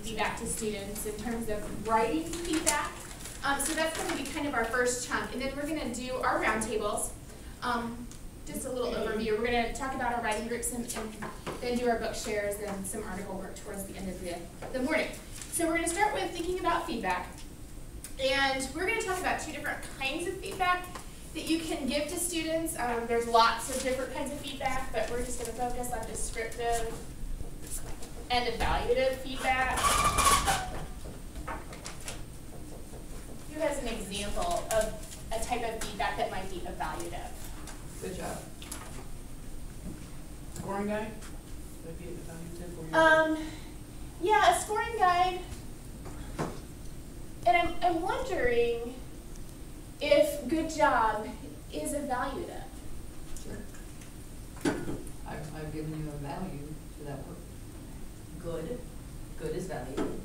feedback to students in terms of writing feedback. So that's going to be kind of our first chunk. And then we're going to do our roundtables. Just a little overview. We're going to talk about our writing groups and then do our book shares and some article work towards the end of the morning. So we're going to start with thinking about feedback. And we're going to talk about two different kinds of feedback that you can give to students. There's lots of different kinds of feedback, but we're just going to focus on descriptive and evaluative feedback. Who has an example of a type of feedback that might be evaluative? Good job. Scoring guide? Would be evaluative or yeah, a scoring guide. And I'm wondering if good job is evaluative. Sure. I've given you a value to that work. Good. Good is valuable.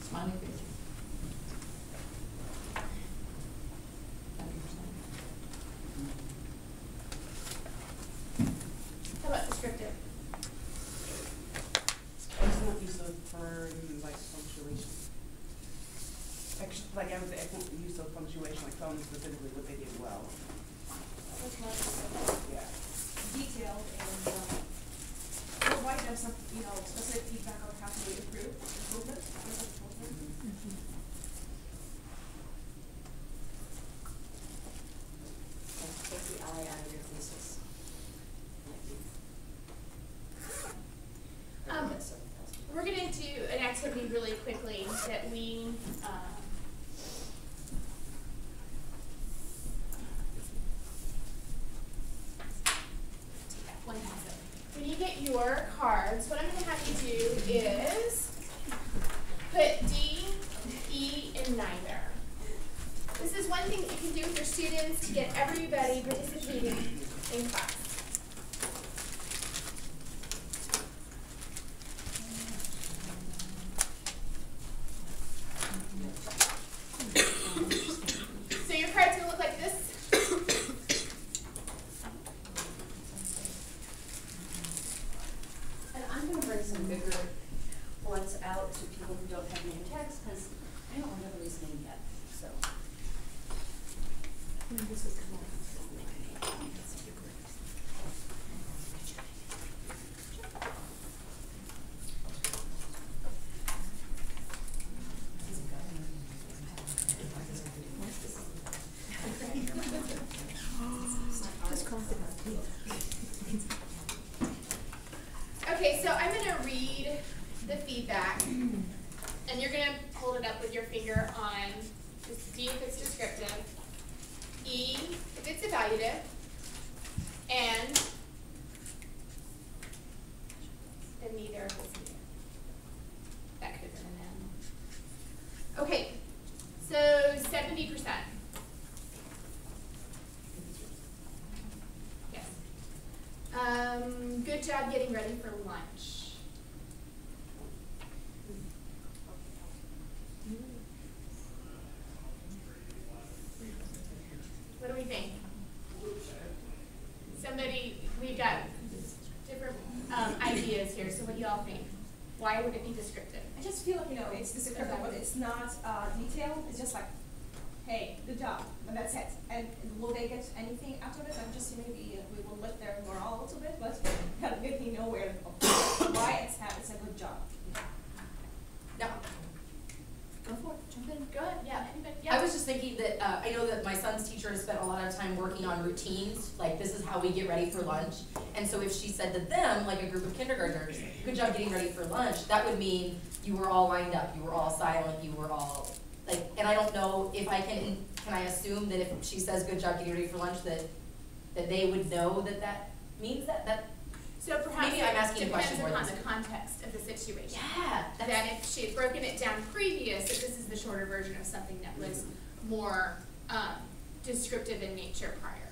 Smiley face. 90%. How about descriptive? Excellent use of verbs like punctuation. Like I would say, excellent use of punctuation, like telling them specifically what they did well. Yeah. Detailed and provide them some, specific feedback on how to improve improvement. Take the eye out of your thesis. We're going to do an activity really quickly that we when you get your cards, what I'm going to have you do is put D, E, and neither. This is one thing that you can do with your students to get everybody participating in class. So your card's going to look like this. And I'm going to bring some bigger ones out to people who don't have name tags because I don't remember his name yet. So. This is cool. Okay, so I'm going to read the feedback, and you're going to hold it up with your finger on D if it's descriptive, E if it's evaluative, and neither if it's neither. That could have been an N. Okay, so 70%. Yes. Good job getting ready for lunch. What do we think? Somebody, we've got different ideas here, so what do y'all think? Why would it be descriptive? I just feel like, it's descriptive, but it's not detailed. It's just like, hey, good job, and that's it. And will they get anything out of it? I'm just maybe we will lift their morale a little bit, but kind of make me know why it's a good job. Yeah. Go for it. Jump in. Go ahead. Yeah. Anybody? Yeah. I was just thinking that I know that my son's teacher has spent a lot of time working on routines, like this is how we get ready for lunch. And so if she said to them, like a group of kindergartners, good job getting ready for lunch, that would mean you were all lined up, you were all silent, you were all, like, and I don't know if I can I assume that if she says good job getting ready for lunch that they would know that that means that? So perhaps maybe I'm asking a question more depends than upon the context of the situation. Yeah. That if she had broken it down previous, that this is the shorter version of something that was more descriptive in nature prior.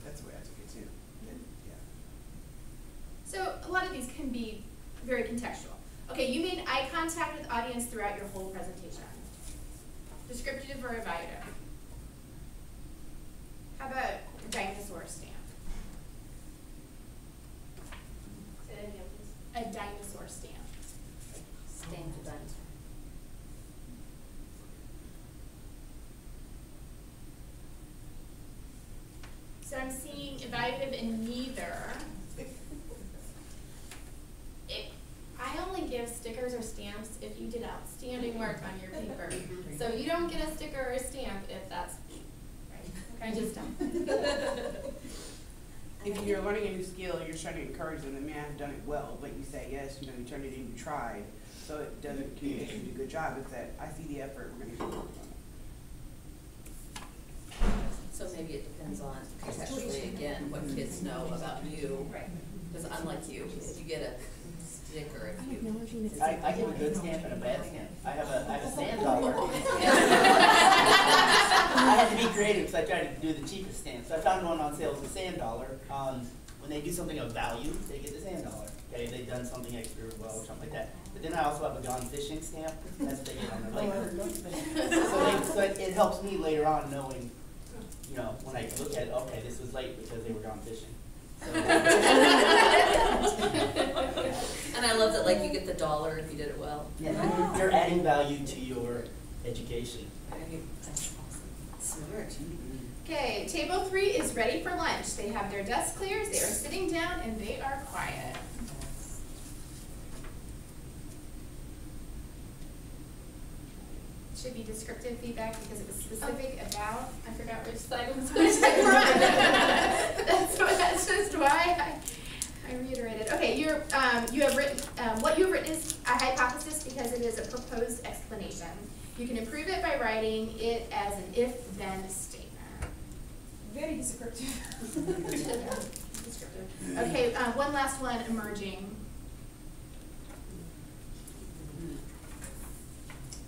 That's the way I took it too. Yeah. So a lot of these can be very contextual. Okay, you made eye contact with the audience throughout your whole presentation. Descriptive or evaluative? How about dinosaur stamp? Say that again, please. stamp. Stamped and done. So I'm seeing evaluative in neither. I only give stickers or stamps if you did outstanding work on your paper. So you don't get a sticker or a stamp if that's, right, I just don't. If you're learning a new skill, you're trying to encourage them, they may have done it well, but you say, yes, you know, you turned it in, you tried, so it doesn't communicate you did a good job, it's that, I see the effort, we're gonna keep working on it. So maybe it depends on contextually again, what kids know about you. Right. Because unlike you, if you get a sticker, if you. I give a good stamp and a bad stamp. I have a sand dollar. I had to be creative because I tried to do the cheapest stamps. So I found one on sale as a sand dollar. When they do something of value, they get the sand dollar. Okay, they've done something extra well or something like that. But then I also have a gone fishing stamp. That's what they get on their label. So it helps me later on knowing, you know, when I look at it, okay, this was late because they were gone fishing. So. And I love that, like, you get the dollar if you did it well. Yeah, you're adding value to your education. Right? That's awesome. Smart. Okay, table 3 is ready for lunch. They have their desk clears, they are sitting down, and they are quiet. Should be descriptive feedback because it was specific about, I forgot which slide was which I That's just why I reiterated. Okay, you have written, what you have written is a hypothesis because it is a proposed explanation. You can improve it by writing it as an if-then statement. Very descriptive. Descriptive. Okay, one last one, emerging.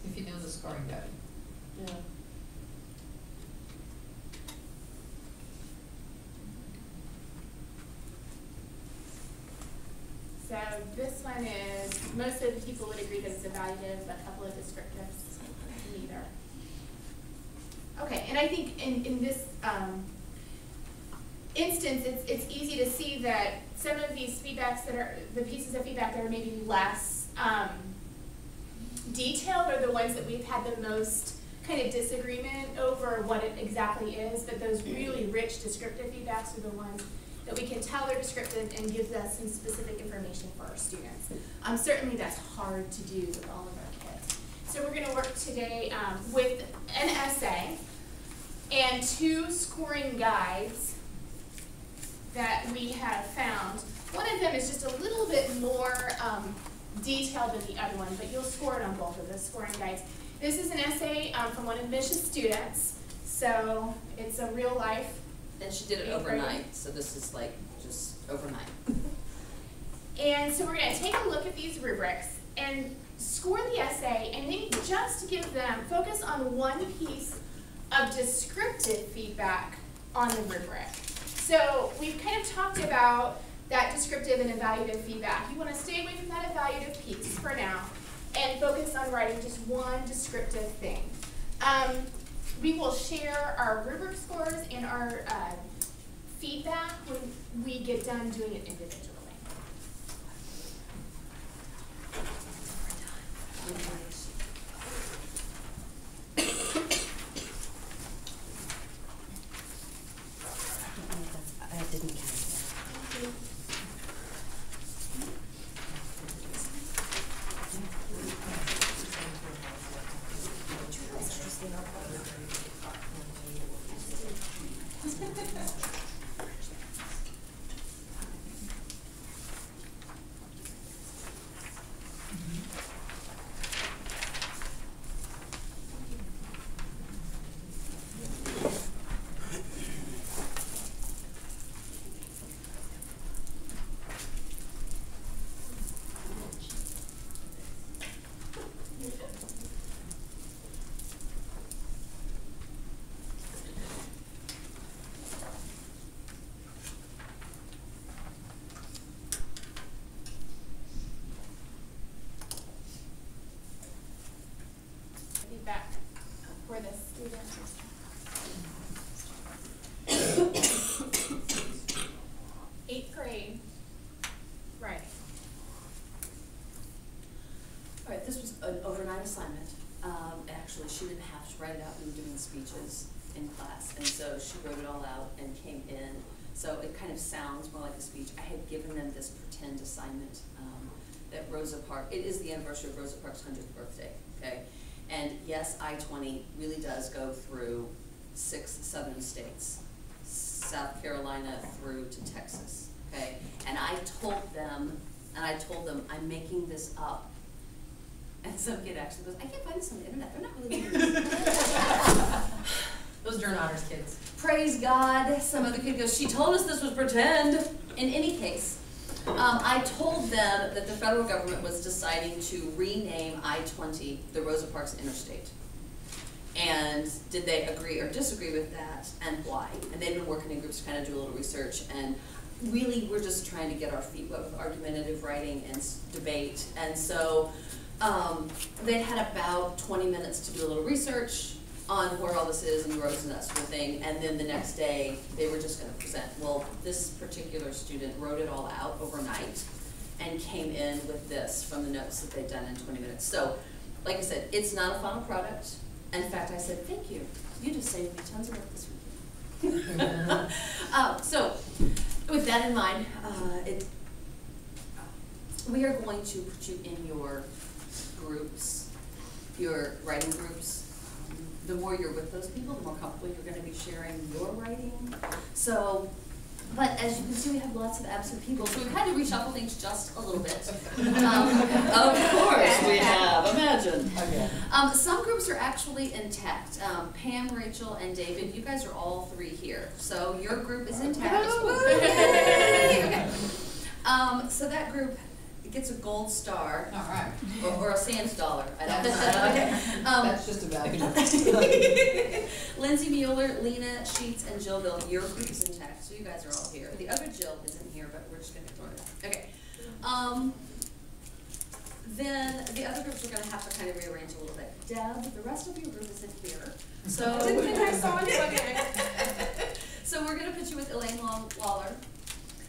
If you know the scoring guide. Yeah. So this one is, most of the people would agree that it's evaluative, a couple of descriptives, neither. Okay, and I think in this instance, it's easy to see that some of these feedbacks that are, the pieces of feedback that are maybe less detailed are the ones that we've had the most kind of disagreement over what it exactly is, but those really rich descriptive feedbacks are the ones that we can tell they're descriptive and gives us some specific information for our students. Certainly that's hard to do with all of our kids. So we're gonna work today with an essay and 2 scoring guides that we have found. One of them is just a little bit more detailed than the other one, but you'll score it on both of the scoring guides. This is an essay from one of Mish's students, so it's a real life. And she did it overnight, so this is like just overnight. And so we're going to take a look at these rubrics and score the essay, and then just give them, focus on one piece of descriptive feedback on the rubric. So we've kind of talked about that descriptive and evaluative feedback. You want to stay away from that evaluative piece for now and focus on writing just one descriptive thing. We will share our rubric scores and our feedback when we get done doing it individually. I didn't count that. Feedback for the students. Eighth grade, right. All right, this was an overnight assignment. Actually, she didn't have to write it out. We were doing speeches in class, and so she wrote it all out and came in. So it kind of sounds more like a speech. I had given them this pretend assignment that Rosa Parks, it is the anniversary of Rosa Parks' 100th birthday, okay? And yes, I-20 really does go through 6 southern states, South Carolina through to Texas, okay? And I told them, I'm making this up. And some kid actually goes, I can't find this on the internet, they're not really doing this. Those Durn Honors kids. Praise God. Some other kid goes, she told us this was pretend. In any case, I told them that the federal government was deciding to rename I-20 the Rosa Parks Interstate. And did they agree or disagree with that, and why? And they've been working in groups to kind of do a little research, and really we're just trying to get our feet wet with argumentative writing and debate. And so they had about 20 minutes to do a little research on where all this is and the roads and that sort of thing, and then the next day they were just going to present. Well, this particular student wrote it all out overnight and came in with this from the notes that they'd done in 20 minutes. So, like I said, it's not a final product. In fact, I said, thank you. You just saved me tons of work this weekend. So, with that in mind, we are going to put you in your groups, your writing groups. The more you're with those people, the more comfortable you're going to be sharing your writing. So, but as you can see, we have lots of absent people, so we've had to reshuffle things just a little bit. Of course we have, imagine. Okay. Some groups are actually intact. Pam, Rachel, and David, you guys are all 3 here. So your group is intact. Woo, yay! So that group gets a gold star. All right. Or a Sam's dollar. I don't know. Okay. That's just about Lindsay Mueller, Lena Sheets, and Jill Bill, your group is intact, so you guys are all here. The other Jill isn't here, but we're just going to ignore that. Okay. Then the other groups are going to have to kind of rearrange a little bit. Deb, the rest of your group isn't here. So I didn't think I saw you. Okay. So we're going to put you with Elaine Lawler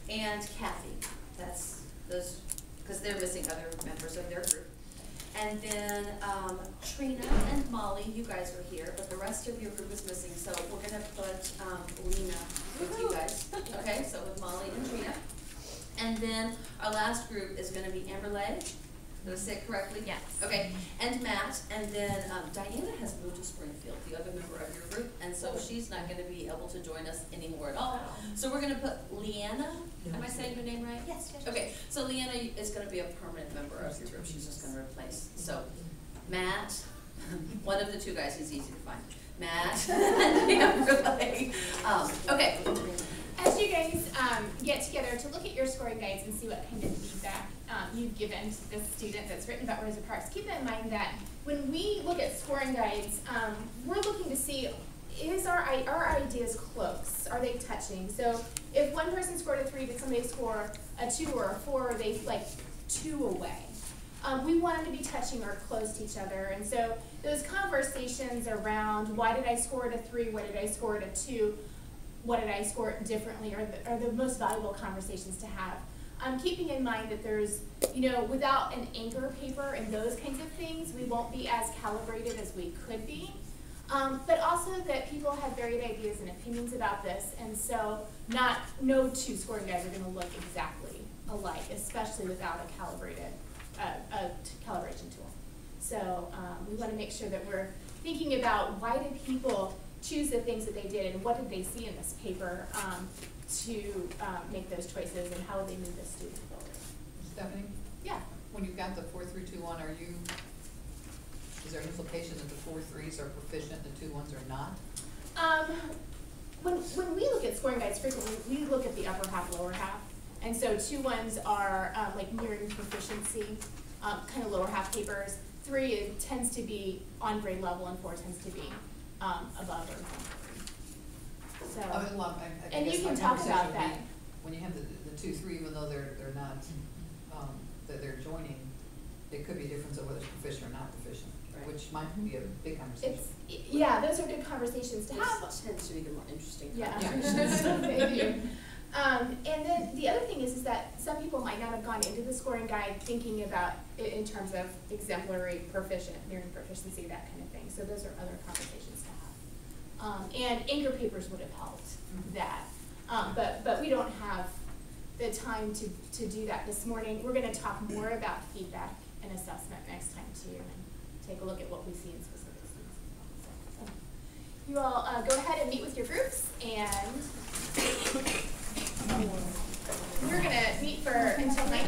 and Kathy. That's those, because they're missing other members of their group. And then Trina and Molly, you guys are here, but the rest of your group is missing. So we're going to put Lena with you guys. Okay, so with Molly and Trina. And then our last group is going to be Amberlay. Did I say it correctly? Yes. Okay, and Matt, and then Diana has moved to Springfield, the other member of your group, and so she's not going to be able to join us anymore at all. So we're going to put Leanna. Am I saying your name right? Yes, yes. Okay, so Leanna is going to be a permanent member of your group. She's just going to replace. So Matt, one of the 2 guys is easy to find. Matt and Amberlay. Okay. As you guys get together to look at your scoring guides and see what kind of feedback you've given to this student that's written about Rosa Parks, keep in mind that when we look at scoring guides, we're looking to see, is our ideas close? Are they touching? So if one person scored a 3, did somebody score a 2 or a 4, are they like 2 away? We want them to be touching or close to each other, and so those conversations around why did I score at a 3, why did I score at a 2, what did I score differently, are the most valuable conversations to have. Keeping in mind that there's, without an anchor paper and those kinds of things, we won't be as calibrated as we could be. But also that people have varied ideas and opinions about this, and so no 2 scoring guides are going to look exactly alike, especially without a calibrated calibration tool. So we want to make sure that we're thinking about why did people choose the things that they did and what did they see in this paper to make those choices, and how will they move the student forward. Stephanie, Yeah. when you've got the 4, 3, 2, 1, is there an implication that the 4 3s are proficient and the 2 1s are not? When we look at scoring guides frequently, we look at the upper half, lower half. And so 2 1s are like nearing proficiency, kind of lower half papers. 3, it tends to be on grade level, and 4 tends to be above or below. So, And you can talk about that. When you have the 2, 3, even though they're not, that they're joining, it could be a difference of whether it's proficient or not proficient, Right. which might be a big conversation. yeah, those are good conversations to have. This tends to be the more interesting Yeah, conversation. they do. And then the other thing is that some people might not have gone into the scoring guide thinking about it in terms of exemplary, proficient, nearing proficiency, that kind of thing. So those are other conversations to have. And anchor papers would have helped that. But we don't have the time to do that this morning. We're gonna talk more about feedback and assessment next time too, and take a look at what we see in specific students as well. So, you all go ahead and meet with your groups, and we're gonna meet for until 9.